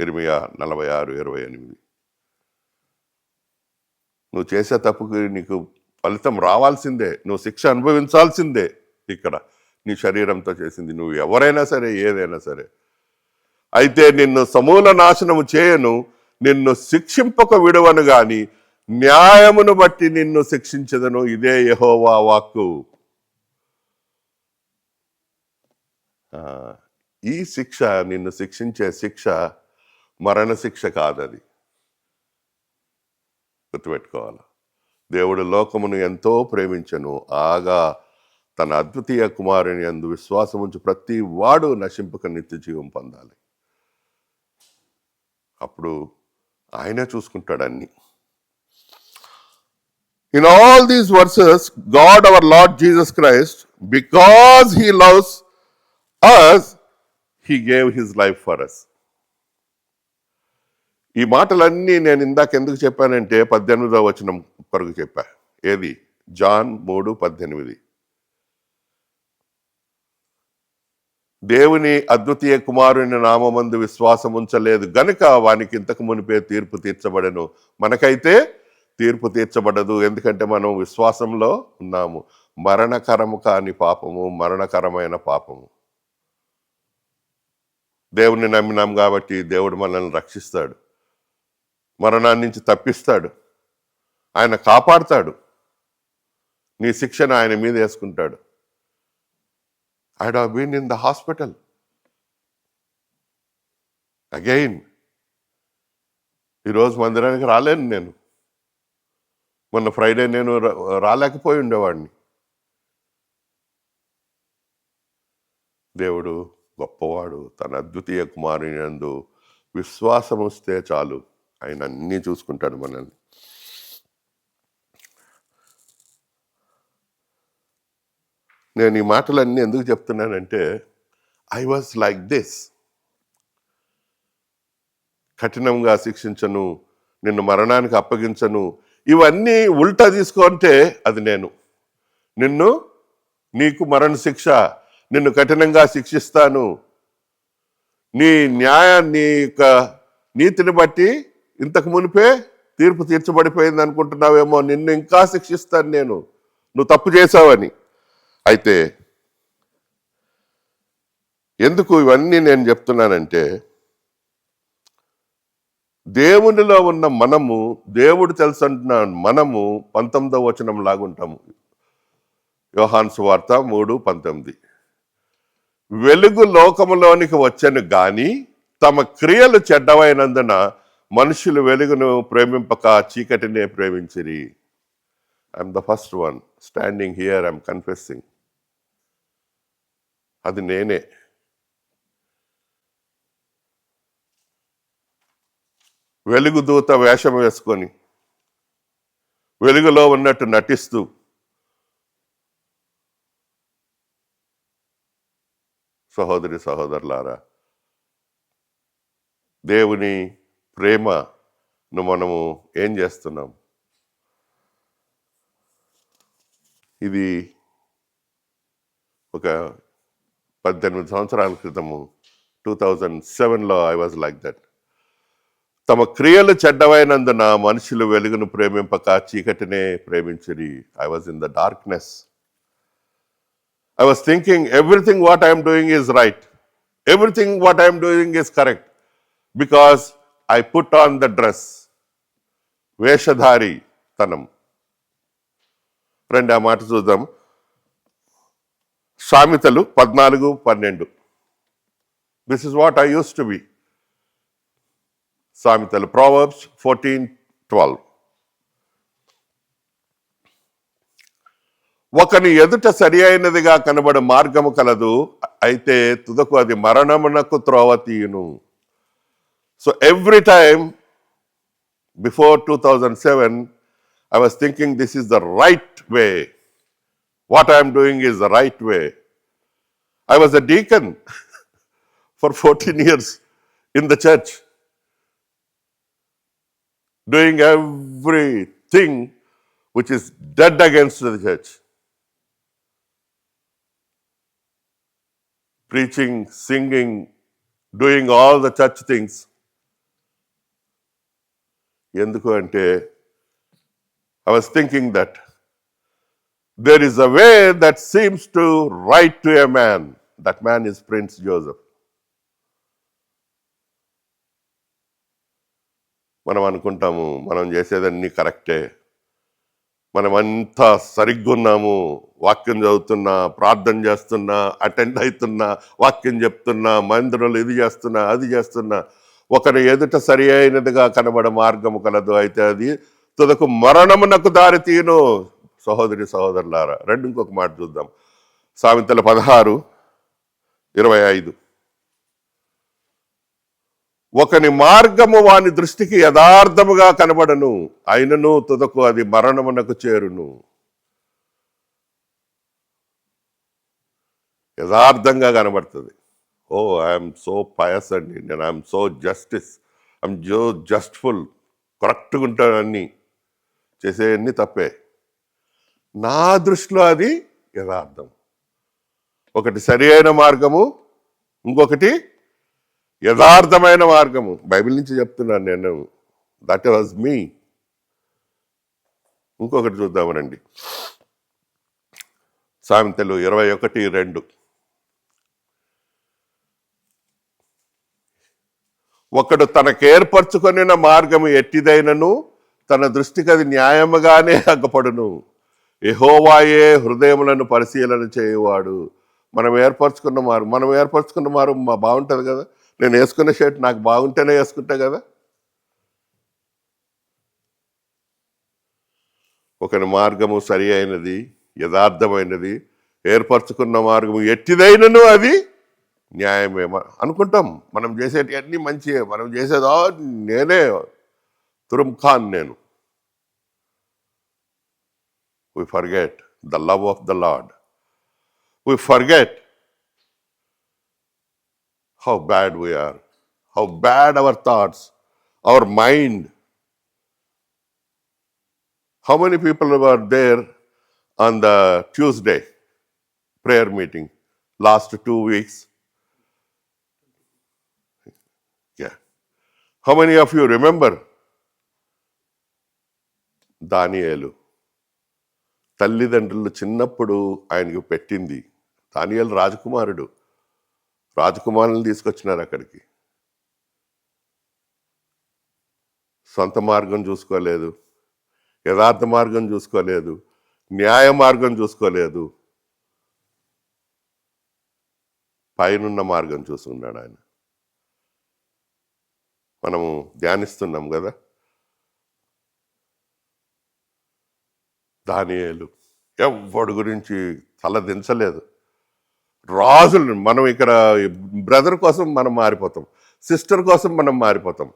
ఇర్మియా 46:28. నువ్వు చేసే తప్పుకి నీకు ఫలితం రావాల్సిందే, నువ్వు శిక్ష అనుభవించాల్సిందే. ఇక్కడ నీ శరీరంతో చేసింది నువ్వు ఎవరైనా సరే, ఏదైనా సరే. అయితే నిన్ను సమూల నాశనము చేయను, నిన్ను శిక్షింపక విడువను గాని న్యాయమును బట్టి నిన్ను శిక్షించదను. ఇదే యెహోవా వాక్కు. ఈ శిక్ష, నిన్ను శిక్షించే శిక్ష మరణ శిక్ష కాదది, గుర్తుపెట్టుకోవాలి. దేవుడు లోకమును ఎంతో ప్రేమించెను, ఆగా తన అద్వితీయ కుమారుని యందు విశ్వాసం ఉంచి ప్రతి వాడు నశింపక నిత్య జీవం పొందాలి. అప్పుడు ఆయనే చూసుకుంటాడు అన్ని. In all these verses, God our Lord Jesus Christ, because he loves us, he gave his life for us. ఈ మాటలన్నీ నేను ఇందాక ఎందుకు చెప్పానంటే 18వ వచనం కొరకు చెప్పా. ఏది? జాన్ 3:18. దేవుని అద్వితీయ కుమారుని నామమందు విశ్వాసం ఉంచలేదు గనుక వానికి ఇంతకు మునిపే తీర్పు తీర్చబడెను. మనకైతే తీర్పు తీర్చబడదు, ఎందుకంటే మనం విశ్వాసంలో ఉన్నాము. మరణకరము కాని పాపము, మరణకరమైన పాపము. దేవుని నమ్మినాం కాబట్టి దేవుడు మనల్ని రక్షిస్తాడు, మరణాన్ని నుంచి తప్పిస్తాడు, ఆయన కాపాడుతాడు. నీ శిక్షను ఆయన మీద వేసుకుంటాడు. I had been in the hospital again. ఈరోజు మందిరానికి రాలేను నేను. మొన్న ఫ్రైడే నేను రాలేకపోయి ఉండేవాడిని. దేవుడు గొప్పవాడు. తన అద్వితీయ కుమారుని యందు విశ్వాసం వస్తే చాలు, ఆయన అన్నీ చూసుకుంటాడు మనల్ని. నేను ఈ మాటలన్నీ ఎందుకు చెప్తున్నానంటే, ఐ వాజ్ లైక్ దిస్. కఠినంగా శిక్షించను, నిన్ను మరణానికి అప్పగించను, ఇవన్నీ ఉల్టా తీసుకుంటే అది నేను. నీకు మరణ శిక్ష, నిన్ను కఠినంగా శిక్షిస్తాను, నీ నీ యొక్క నీతిని బట్టి ఇంతకు మునిపే తీర్పు తీర్చబడిపోయింది అనుకుంటున్నావేమో, నిన్ను ఇంకా శిక్షిస్తాను నేను, నువ్వు తప్పు చేశావని. అయితే ఎందుకు ఇవన్నీ నేను చెప్తున్నానంటే, దేవునిలో ఉన్న మనము, దేవుడు తెలుసు అంటున్నాను, మనము 19వ వచనం లాగుంటాము. యోహాను సువార్త 3:19. వెలుగు లోకములోనికి వచ్చెను గాని తమ క్రియలు చెడ్డవైనందున మనుషులు వెలుగును ప్రేమింపక చీకటినే ప్రేమించిరి. I'm the first one standing here, I'm confessing. అది నేనే. వెలుగు దూత వేషం వేసుకొని వెలుగులో ఉన్నట్టు నటిస్తూ సహోదరి సహోదరులారా, దేవుని ప్రేమను మనము ఏం చేస్తున్నాం? ఇది ఒక 18 సంవత్సరాల క్రితము, 2007లో ఐ వాజ్ లైక్ దట్. తమ క్రియలు చెడ్డవైనందున మనుషులు వెలుగును ప్రేమింపక చీకటినే ప్రేమించిరి. I was in the darkness. I was thinking everything what I am doing is right. Everything what I am doing is correct. Because I put on the dress. వేషధారి తనం. రండి ఆ మాట చూద్దాం. సామెతలు 14:12. This is what I used to be. సామెతలు, Proverbs 14:12. ఒకని ఎదుట సరి అయినదిగా కనబడు మార్గము కలదు, అయితే తుదకు అది మరణమునకు త్రోవ తీయును. So every time before 2007 I was thinking this is the right way. What I am doing is the right way. I was a deacon for 14 years in the church, doing everything which is dead against the church. Preaching, singing, doing all the church things. ఎందుకు అంటే, I was thinking that there is a way that seems to right to a man. That man is Prince Joseph. మనం అనుకుంటాము మనం చేసేదన్నీ కరెక్టే, మనమంతా సరిగ్గా ఉన్నాము, వాక్యం చదువుతున్నా, ప్రార్థన చేస్తున్నా, అటెండ్ అవుతున్నా, వాక్యం చెప్తున్నా, మందిరంలో ఇది చేస్తున్నా, అది చేస్తున్నా. ఒకరి ఎదుట సరి అయినదిగా కనబడ మార్గము కలదు, అయితే అది తుదకు మరణమునకు దారి తీయును. సహోదరి సహోదరులారా, ఇంకొక మాట చూద్దాం. సామెతలు 16:25. ఒకని మార్గము వాని దృష్టికి యథార్థముగా కనబడను, అయినను తుదకు అది మరణమునకు చేరును. యథార్థంగా కనబడుతుంది. ఓ ఐఎమ్ సో పయస్ అండి, నేను ఐఎమ్ సో ఐఎమ్ జస్ట్ఫుల్, కరెక్ట్గా ఉంటాను, అన్నీ చేసేవన్నీ తప్పే. నా దృష్టిలో అది యథార్థం. ఒకటి సరి అయిన మార్గము, ఇంకొకటి యథార్థమైన మార్గము. బైబిల్ నుంచి చెప్తున్నాను నేను. That was me. ఇంకొకటి చూద్దాము రండి. సామెతలు 21:2. ఒకడు తనకేర్పరచుకొనిన మార్గము ఎట్టిదైనను తన దృష్టికి అది న్యాయముగానే అగ్గపడును. యెహోవాయే హృదయములను పరిశీలన చేయువాడు. మనం ఏర్పరచుకున్న మార్గం బాగుంటుంది కదా. నేను వేసుకునే షర్ట్ నాకు బాగుంటేనే వేసుకుంటా కదా. ఒకని మార్గము సరి అయినది, యథార్థమైనది, ఏర్పరచుకున్న మార్గము ఎట్టిదైనను అది న్యాయమేమో అనుకుంటాం. మనం చేసేటి అన్నీ మంచియే, మనం చేసేదో నేనే తురుమ్ ఖాన్ నేను. We forget the love of the Lord. We forget how bad we are, how bad our thoughts, our mind. How many people were there on the Tuesday prayer meeting last 2 weeks? Yeah. How many of you remember దానియేలు? తల్లిదండ్రులు చిన్నప్పుడు ఆయనకు పెట్టింది. దానియేలు రాజకుమారుడు, రాజకుమారులను తీసుకొచ్చినారు అక్కడికి. సొంత మార్గం చూసుకోలేదు, యథార్థ మార్గం చూసుకోలేదు, న్యాయ మార్గం చూసుకోలేదు, పైనున్న మార్గం చూసుకున్నాడు ఆయన. మనము ధ్యానిస్తున్నాం కదా, దానియేలు ఎవడి గురించి తల దించలేదు. రాజులు మనం ఇక్కడ బ్రదర్ కోసం మనం మారిపోతాం, సిస్టర్ కోసం మనం మారిపోతాం.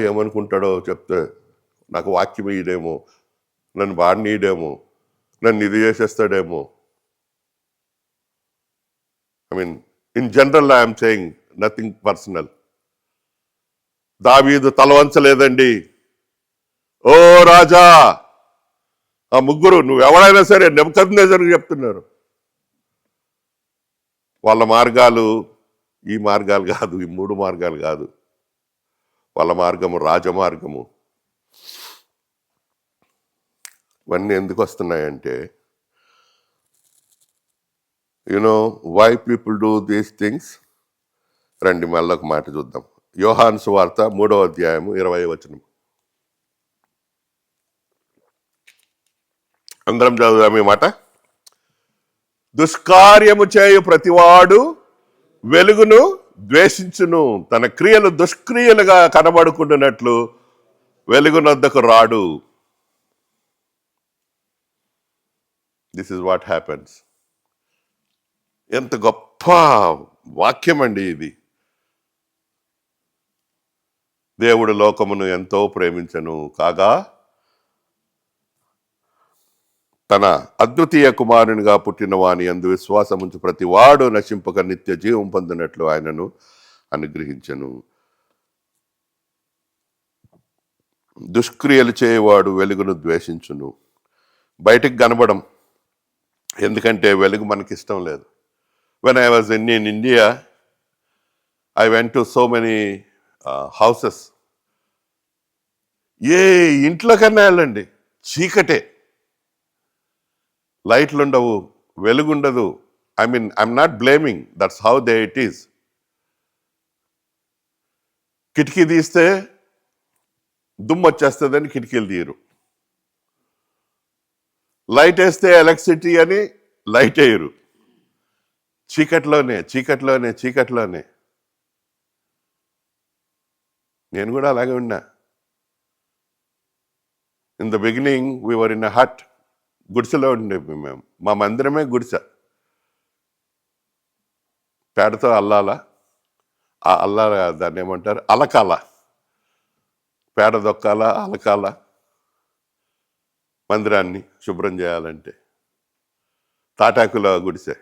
ఏమనుకుంటాడో చెప్తే, నాకు వాక్యం ఇయ్యడేమో, నన్ను వాడినీయడేమో, నన్ను ఇది చేసేస్తాడేమో. I mean in general I'm saying, nothing personal. దావీదు తల వంచలేదండి. ఓ రాజా, ఆ ముగ్గురు నువ్వు ఎవరైనా సరే నెబుకద్నెజరుకు చెప్తున్నారు. వాళ్ళ మార్గాలు ఈ మార్గాలు కాదు, ఈ 3 మార్గాలు కాదు. వాళ్ళ మార్గము రాజమార్గము. ఇవన్నీ ఎందుకు వస్తున్నాయంటే, why people do these things. రండి మళ్ళీ ఒక మాట చూద్దాం. యోహాను సువార్త 3వ అధ్యాయము 20వ వచనం. అందరం చదువుదాం ఈ మాట. దుష్కార్యము చేయు ప్రతివాడు వెలుగును ద్వేషించును, తన క్రియలు దుష్క్రియలుగా కనబడుకుంటున్నట్లు వెలుగునొద్దకు రాడు. This is what happens. ఎంత గొప్ప వాక్యం అండి ఇది. దేవుడు లోకమును ఎంతో ప్రేమించెను కాగా తన అద్వితీయ కుమారునిగా పుట్టిన వాని యందు విశ్వాసముంచు ప్రతి వాడు నశింపక నిత్య జీవం పొందినట్లు ఆయనను అనుగ్రహించెను. దుష్క్రియలు చేయవాడు వెలుగును ద్వేషించును. బయటికి కనబడం, ఎందుకంటే వెలుగు మనకి ఇష్టం లేదు. When I was in India, I went to so many houses. ఏ ఇంట్లో కన్నా వెళ్ళండి, చీకటే, లైట్లు ఉండవు, వెలుగుండదు. I'm not blaming, that's how they it is. కిటికీ తీస్తే దుమ్ము వచ్చేస్తుందని కిటికీలు తీయరు. లైట్ వేస్తే ఎలక్ట్రిసిటీ అని లైట్ వేయరు. చీకట్లోనే చీకట్లోనే చీకట్లోనే. నేను కూడా అలాగే ఉన్నా. In the beginning we were in a hut. గుడిసెలో ఉండేవి మేము. మా మందిరమే గుడిసె. పేడతో అల్లాల, ఆ అల్లాల దాన్ని ఏమంటారు, అలకాల. పేడ దొక్కాల, అలకాల. మందిరాన్ని శుభ్రం చేయాలంటే తాటాకుల గుడిసె.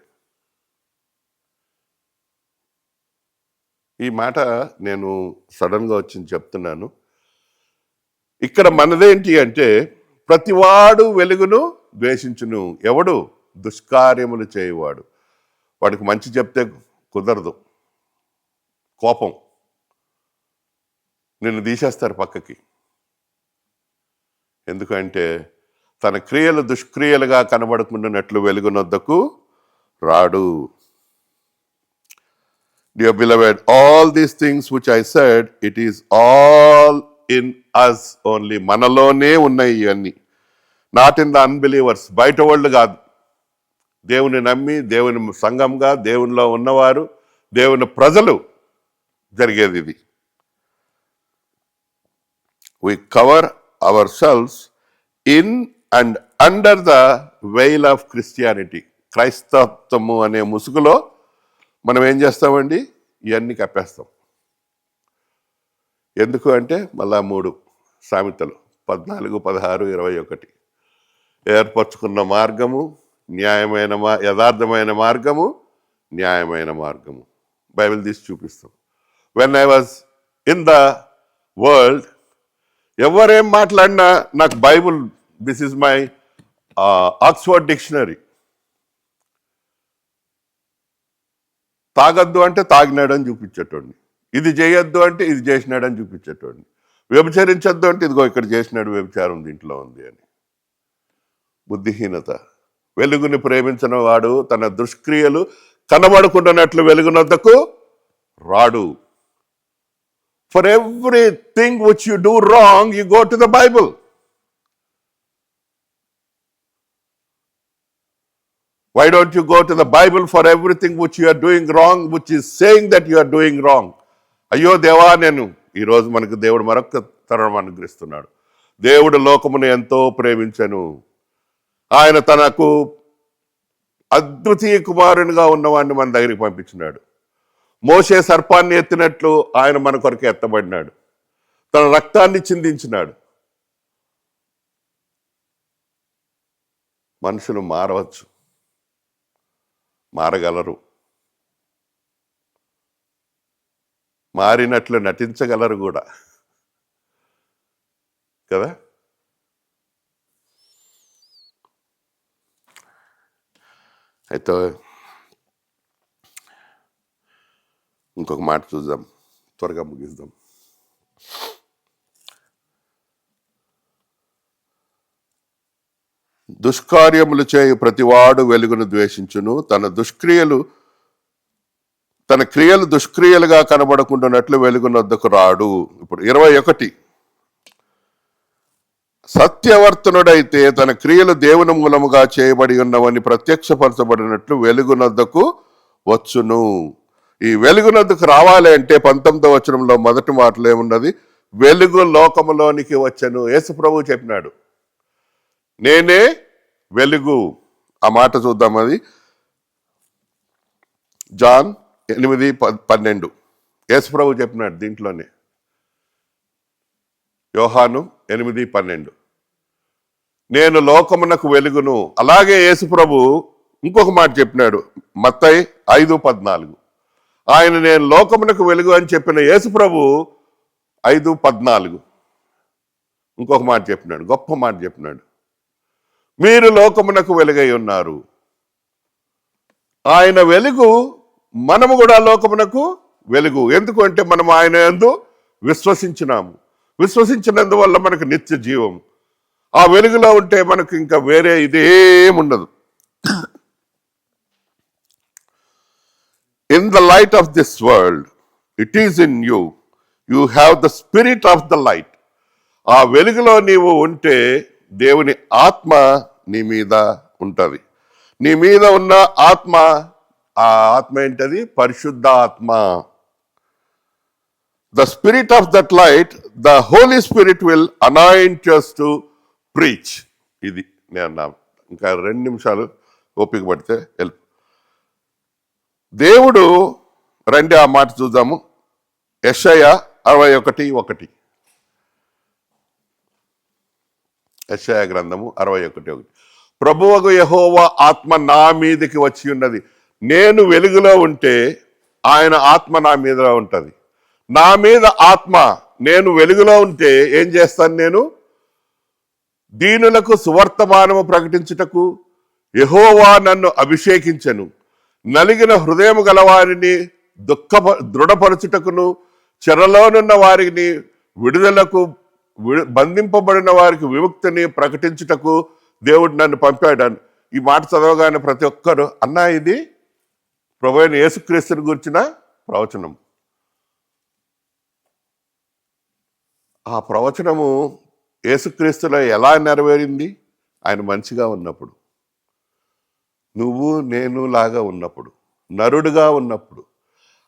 ఈ మాట నేను సడన్గా వచ్చి చెప్తున్నాను. ఇక్కడ మనదేంటి అంటే, ప్రతివాడు వెలుగును ద్వేషించును. ఎవడు? దుష్కార్యములు చేయవాడు. వాడికి మంచి చెప్తే కుదరదు, కోపం, నిన్ను తీసేస్తారు పక్కకి. ఎందుకంటే తన క్రియలు దుష్క్రియలుగా కనబడుకుంటున్నట్లు వెలుగునొద్దకు రాడు. Dear beloved, all these things which I said, it is all in us only. మనలోనే ఉన్నాయి ఇవన్నీ. Not in the unbelievers. బయట వాళ్ళు కాదు. దేవుని నమ్మి, దేవుని సంఘంగా, దేవునిలో ఉన్నవారు, దేవుని ప్రజలు జరిగేది ఇది. We cover ourselves in and under the veil of Christianity. క్రైస్తవత్వము అనే ముసుగులో మనం ఏం చేస్తామండి, ఇవన్నీ కప్పేస్తాం. ఎందుకు అంటే మళ్ళా 3 సామెతలు 14, 16, 21 ఏర్పరచుకున్న మార్గము న్యాయమైన యథార్థమైన మార్గము న్యాయమైన మార్గము. బైబిల్ తీసి చూపిస్తాం. When I was in the world, ఎవరేం మాట్లాడినా నాకు Bible, this is my Oxford dictionary. తాగద్దు అంటే తాగినాడని చూపించేటోడిని, ఇది చేయొద్దు అంటే ఇది చేసినాడని చూపించేటోడిని, వ్యభిచరించొద్దు అంటే ఇదిగో ఇక్కడ చేసినాడు, వ్యభిచారం దీంట్లో ఉంది అని. బుద్ధిహీనత. వెలుగుని ప్రేమించిన వాడు తన దుష్క్రియలు కనబడుకుంటున్నట్లు వెలుగునొద్దకు రాడు. For everything which you do wrong you go to the Bible. Why don't you go to the Bible for everything which you are doing wrong, which is saying that you are doing wrong? అయ్యో దేవా, నేను ఈరోజు మనకు దేవుడు మరొక తరం అనుగ్రహిస్తున్నాడు. దేవుడు లోకమును ఎంతో ప్రేమించెను, ఆయన తనకు అద్వితీయ కుమారునిగా ఉన్నవాడిని మన దగ్గరికి పంపించినాడు. మోషే సర్పాన్ని ఎత్తినట్లు ఆయన మన కొరకు ఎత్తబడినాడు, తన రక్తాన్ని చిందించినాడు. మనుషులు మారవచ్చు, మారగలరు, మారినట్లు నటించగలరు కూడా కదా. అయితే ఇంకొక మాట చూద్దాం, త్వరగా ముగిద్దాం. దుష్కార్యములు చేయు ప్రతివాడు వెలుగును ద్వేషించును, తన క్రియలు దుష్క్రియలుగా కనబడకుండానట్లు వెలుగునొద్దకు రాడు. ఇప్పుడు 21, సత్యవర్తనుడైతే తన క్రియలు దేవుని మూలముగా చేయబడి ఉన్నవని ప్రత్యక్షపరచబడినట్లు వెలుగునొద్దకు వచ్చును. ఈ వెలుగునొద్దకు రావాలి అంటే 19వ వచనంలో మొదటి మాటలో ఏమున్నది, వెలుగు లోకములోనికి వచ్చెను. యేసు ప్రభువు చెప్పినాడు, నేనే వెలుగు. ఆ మాట చూద్దాం, అది జాన్ 8:12 యేసు ప్రభువు చెప్పినాడు. దీంట్లోనే యోహాను 8:12 నేను లోకమునకు వెలుగును. అలాగే యేసు ప్రభు ఇంకొక మాట చెప్పినాడు, మత్తయి 5:14 ఆయన నేను లోకమునకు వెలుగు అని చెప్పిన యేసు ప్రభు 5:14 ఇంకొక మాట చెప్పినాడు, గొప్ప మాట చెప్పినాడు, మీరు లోకమునకు వెలుగై ఉన్నారు. ఆయన వెలుగు, మనము కూడా లోకమునకు వెలుగు. ఎందుకు అంటే మనం ఆయన యందు విశ్వసించినాము. విశ్వసించినందువల్ల మనకు నిత్య జీవం. ఆ వెలుగులో ఉంటే మనకు ఇంకా వేరే ఇదేముండదు. In the light of this world it is in you, you have the spirit of the light. ఆ వెలుగులో నీవు ఉంటే దేవుని ఆత్మ నీ మీద ఉంటుంది. నీ మీద ఉన్న ఆత్మ, ఆ ఆత్మ ఏంటది? పరిశుద్ధ ఆత్మ. The spirit of that light, the Holy Spirit will anoint us to preach. ఇది నేను ఇంకా 2 నిమిషాలు ఓపిక పడితే హెల్ప్. దేవుడు రండి ఆ మాట చూద్దాము. యెషయా 61:1 యెషయా గ్రంథము 61:1 ప్రభువగు యెహోవా ఆత్మ నా మీదకి వచ్చి ఉన్నది. నేను వెలుగులో ఉంటే ఆయన ఆత్మ నా మీద ఉంటుంది. నా మీద ఆత్మ, నేను వెలుగులో ఉంటే ఏం చేస్తాను? నేను దీనులకు సువర్తమానము ప్రకటించుటకు యెహోవా నన్ను అభిషేకించెను, నలిగిన హృదయము గలవారిని దృఢపరచుటకును, చెరలోనున్న వారిని విడుదలకు, బంధింపబడిన వారికి విముక్తిని ప్రకటించుటకు దేవుడు నన్ను పంపాడు. ఈ మాట చదవగానే ప్రతి ఒక్కరు, అన్నా ఇది ప్రభువైన యేసుక్రీస్తుని గురించిన ప్రవచనం. ఆ ప్రవచనము యేసుక్రీస్తులో ఎలా నెరవేరింది? ఆయన మంచిగా ఉన్నప్పుడు, నువ్వు నేను లాగా ఉన్నప్పుడు, నరుడుగా ఉన్నప్పుడు.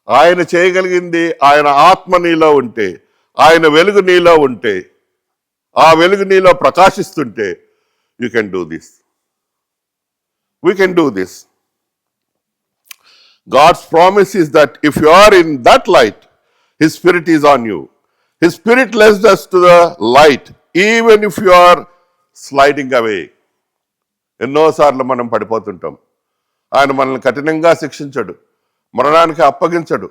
ఆయన చేయగలిగింది, ఆయన ఆత్మ నీలో ఉంటే, ఆయన వెలుగు నీలో ఉంటే, ఆ వెలుగు నీలో ప్రకాశిస్తుంటే, you can do this, we can do this. God's promise is that if you are in that light, His Spirit is on you. His Spirit leads us to the light, even if you are sliding away. ఎన్నోసార్లు మనం పడిపోతుంటాం. ఆయన మనల్ని కఠినంగా శిక్షించడు, మరణానికి అప్పగించడు,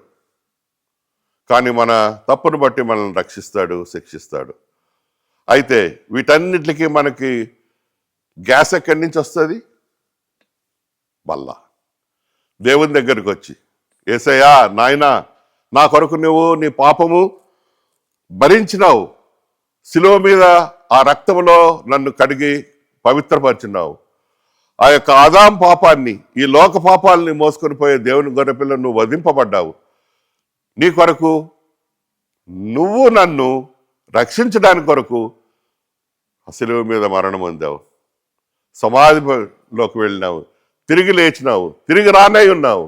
కానీ మన తప్పును బట్టి మనల్ని రక్షిస్తాడు, శిక్షిస్తాడు. అయితే వీటన్నిటికీ మనకి గ్యాస్ ఎక్కడి నుంచి వస్తుంది? మళ్ళా దేవుని దగ్గరికి వచ్చి, యేసయ్యా నాయనా, నా కొరకు నువ్వు నీ పాపము భరించినావు, శిలువ మీద ఆ రక్తములో నన్ను కడిగి పవిత్రపరిచినావు. ఆ యొక్క ఆదాం పాపాన్ని, ఈ లోక పాపాలని మోసుకొని పోయే దేవుని గొర్రెపిల్ల నువ్వు వధింపబడ్డావు. నీ కొరకు నువ్వు నన్ను రక్షించడానికి కొరకు శిలువ మీద మరణం పొందావు, సమాధిలోకి వెళ్ళినావు, తిరిగి లేచినావు, తిరిగి రానై ఉన్నావు.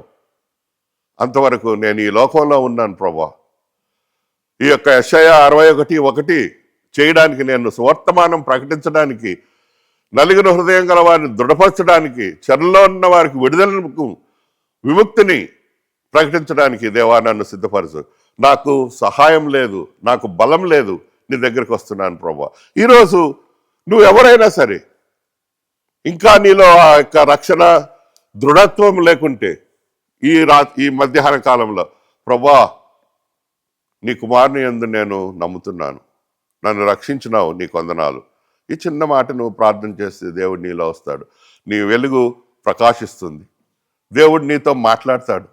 అంతవరకు నేను ఈ లోకంలో ఉన్నాను ప్రభా. ఈ యొక్క యెషయా 61:1 చేయడానికి, నేను సువర్తమానం ప్రకటించడానికి, నలిగిన హృదయం గల వారిని దృఢపరచడానికి, చెరలో ఉన్న వారికి విడుదలకు, విముక్తిని ప్రకటించడానికి దేవా నన్ను సిద్ధపరచు. నాకు సహాయం లేదు, నాకు బలం లేదు, నీ దగ్గరికి వస్తున్నాను ప్రభా. ఈరోజు నువ్వు ఎవరైనా సరే ఇంకా నీలో ఆ యొక్క రక్షణ దృఢత్వం లేకుంటే ఈ మధ్యాహ్న కాలంలో, ప్రభా నీ కుమారుని యందు నేను నమ్ముతున్నాను, నన్ను రక్షించినావు, నీకు వందనాలు. ఈ చిన్న మాట నువ్వు ప్రార్థన చేస్తే దేవుడు నీలో వస్తాడు, నీ వెలుగు ప్రకాశిస్తుంది, దేవుడు నీతో మాట్లాడతాడు,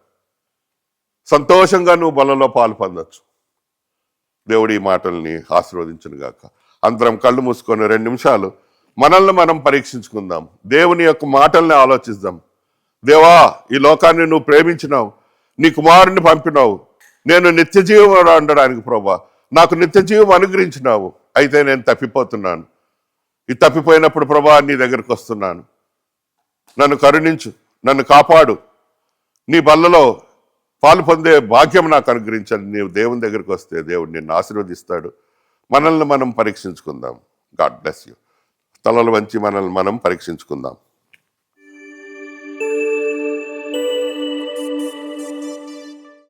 సంతోషంగా నువ్వు బలలో పాలు పొందొచ్చు. దేవుడు ఈ మాటల్ని ఆశీర్వదించును గాక. అందరం కళ్ళు మూసుకొని 2 నిమిషాలు మనల్ని మనం పరీక్షించుకుందాం, దేవుని యొక్క మాటల్ని ఆలోచిద్దాం. దేవా, ఈ లోకాన్ని నువ్వు ప్రేమించినావు, నీ కుమారుని పంపినావు, నేను నిత్య జీవం ఉండడానికి ప్రభా, నాకు నిత్య జీవం అనుగ్రహించినావు. అయితే నేను తప్పిపోతున్నాను. ఈ తప్పిపోయినప్పుడు ప్రభా నీ దగ్గరికి వస్తున్నాను, నన్ను కరుణించు, నన్ను కాపాడు, నీ బల్లలో పాలు పొందే భాగ్యం నాకు అనుగ్రహించాలి. నీవు దేవుని దగ్గరికి వస్తే దేవుడు నిన్ను ఆశీర్వదిస్తాడు. మనల్ని మనం పరీక్షించుకుందాం. God bless you. తలలు వంచి మనల్ని మనం పరీక్షించుకుందాం.